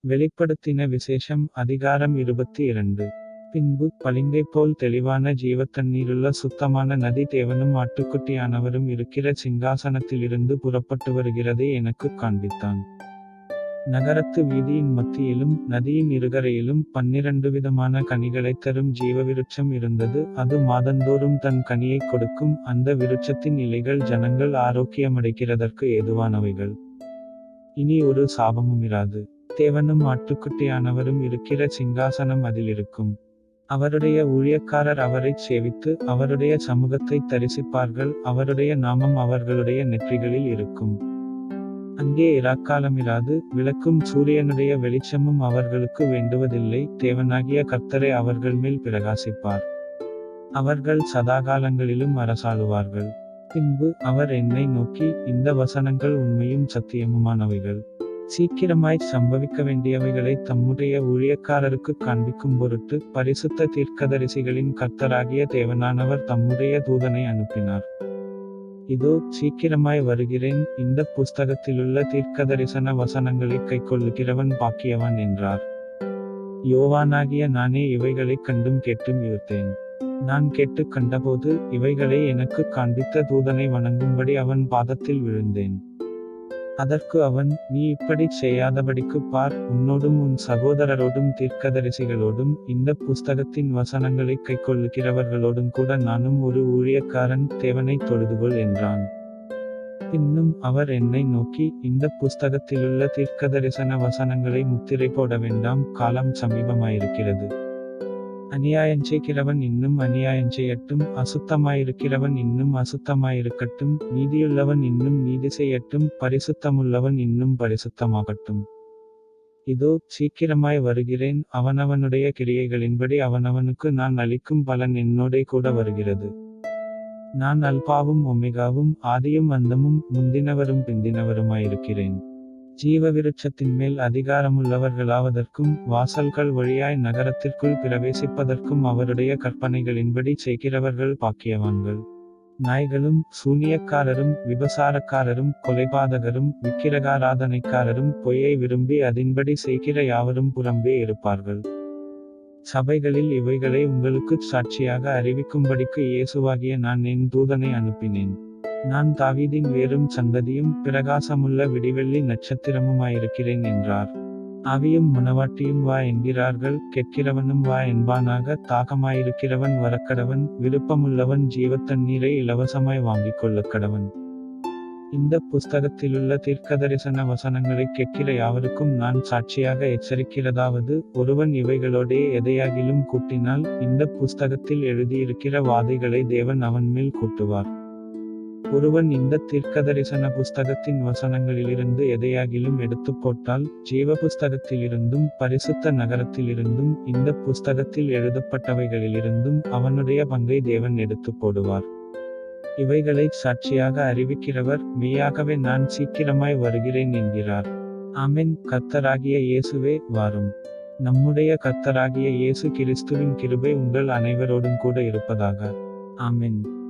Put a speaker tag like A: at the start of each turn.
A: வெளிப்படுத்தின விசேஷம் அதிகாரம் 22. பின்பு பளிங்கைப் போல் தெளிவான ஜீவத்தண்ணீருள்ள சுத்தமான நதி தேவனும் ஆட்டுக்குட்டியானவரும் இருக்கிற சிங்காசனத்திலிருந்து புறப்பட்டு வருகிறதை எனக்குக் காண்பித்தான். நகரத்து வீதியின் மத்தியிலும் நதியின் இருகரையிலும் 12 விதமான கனிகளைத் தரும் ஜீவவிருட்சம் இருந்தது. அது மாதந்தோறும் தன் கனியைக் கொடுக்கும். அந்த விருட்சத்தின் இலைகள் ஜனங்கள் ஆரோக்கியமடைகிறதற்கு ஏதுவானவைகள். இனி ஒரு சாபமுமிராது. தேவனும் ஆட்டுக்குட்டியானவரும் இருக்கிற சிங்காசனம் அதிலிருக்கும். அவருடைய ஊழியக்காரர் அவரைச் சேவித்து அவருடைய சமூகத்தைத் தரிசிப்பார்கள். அவருடைய நாமம் அவர்களுடைய நெற்றிகளில் இருக்கும். அங்கே இராக்காலமிராது. விளக்கும் சூரியனுடைய வெளிச்சமும் அவர்களுக்கு வேண்டுவதில்லை. தேவனாகிய கர்த்தரே அவர்கள் மேல் பிரகாசிப்பார். அவர்கள் சதாகாலங்களிலும் அரசாளுவார்கள். பின்பு அவர் என்னை நோக்கி, இந்த வசனங்கள் உண்மையும் சத்தியமுமானவைகள். சீக்கிரமாய்ச் சம்பவிக்க வேண்டியவைகளை தம்முடைய ஊழியக்காரருக்குக் காண்பிக்கும் பொருட்டு பரிசுத்த தீர்க்கதரிசிகளின் கர்த்தராகிய தேவனானவர் தம்முடைய தூதனை அனுப்பினார். இதோ சீக்கிரமாய் வருகிறேன். இந்த புஸ்தகத்திலுள்ள தீர்க்கதரிசன வசனங்களைக் கைக்கொள்ளுகிறவன் பாக்கியவான் என்றார். யோவானாகிய நானே இவைகளைக் கண்டும் கேட்டும் ஈர்த்தேன். நான் கேட்டுக் கண்டபோது இவைகளை எனக்குக் காண்பித்த தூதனை வணங்கும்படி அவன் பாதத்தில் விழுந்தேன். அதற்கு அவன், நீ இப்படிச் செய்யாதபடிக்குப் பார், உன்னோடும் உன் சகோதரரோடும் தீர்க்கதரிசிகளோடும் இந்த புஸ்தகத்தின் வசனங்களைக் கைக்கொள்ளுகிறவர்களோடும் கூட நானும் ஒரு ஊழியக்காரன். தேவனைத் தொழுதுகொள் என்றான். பின்னும் அவர் என்னை நோக்கி, இந்த புஸ்தகத்திலுள்ள தீர்க்கதரிசன வசனங்களை முத்திரை போட வேண்டாம், காலம் சமீபமாயிருக்கிறது. அநியாயஞ்செய்கிறவன் இன்னும் அநியாயஞ்செய்யட்டும், அசுத்தமாயிருக்கிறவன் இன்னும் அசுத்தமாயிருக்கட்டும், நீதியுள்ளவன் இன்னும் நீதி செய்யட்டும், பரிசுத்தமுள்ளவன் இன்னும் பரிசுத்தமாகட்டும். இதோ சீக்கிரமாய் வருகிறேன். அவனவனுடைய கிரியைகளின்படி அவனவனுக்கு நான் அளிக்கும் பலன் என்னோடே கூட வருகிறது. நான் அல்பாவும் ஒமேகாவும் ஆதியும் அந்தமும் முந்தினவரும் பிந்தினவருமாயிருக்கிறேன். ஜீவவிருட்சத்தின் மேல் அதிகாரமுள்ளவர்களாவதற்கும் வாசல்கள் வழியாய் நகரத்திற்குள் பிரவேசிப்பதற்கும் அவருடைய கற்பனைகளின்படி செய்கிறவர்கள் பாக்கியவான்கள். நாய்களும் சூனியக்காரரும் விபசாரக்காரரும் கொலைபாதகரும் விக்கிரகாராதனைக்காரரும் பொய்யை விரும்பி அதின்படி செய்கிற யாவரும் புறம்பே இருப்பார்கள். சபைகளில் இவைகளை உங்களுக்குச் சாட்சியாக அறிவிக்கும்படிக்கு இயேசுவாகிய நான் என் தூதனை அனுப்பினேன். நான் தாவீதின் வேரும் சந்ததியும் பிரகாசமுள்ள விடிவெள்ளி நட்சத்திரமுமாயிருக்கிறேன் என்றார். ஆவியும் மணவாட்டியும் வா என்கிறார்கள். கேட்கிறவனும் வா என்பானாக. தாகமாயிருக்கிறவன் வரக்கடவன். விருப்பமுள்ளவன் ஜீவத்தண்ணீரை இலவசமாய் வாங்கிக் கொள்ளக்கடவன். இந்த புஸ்தகத்திலுள்ள தீர்க்கதரிசன வசனங்களைக் கேட்கிற யாவருக்கும் நான் சாட்சியாக எச்சரிக்கிறதாவது, ஒருவன் இவைகளோடே எதையாகிலும் கூட்டினால் இந்த புஸ்தகத்தில் எழுதியிருக்கிற வாதைகளை தேவன் அவன் மேல் கூட்டுவார். ஒருவன் இந்த தீர்க்கதரிசன புஸ்தகத்தின் வசனங்களிலிருந்து எதையாகிலும் எடுத்துப் போட்டால் ஜீவ புஸ்தகத்திலிருந்தும் பரிசுத்த நகரத்திலிருந்தும் இந்த புஸ்தகத்தில் எழுதப்பட்டவைகளிலிருந்தும் அவனுடைய பங்கை தேவன் எடுத்துப் போடுவார். இவைகளை சாட்சியாக அறிவிக்கிறவர், மெய்யாகவே நான் சீக்கிரமாய் வருகிறேன் என்கிறார். ஆமென். கர்த்தராகிய இயேசுவே வாரும். நம்முடைய கர்த்தராகிய இயேசு கிறிஸ்துவின் கிருபை உங்கள் அனைவரோடும் கூட இருப்பதாக. ஆமென்.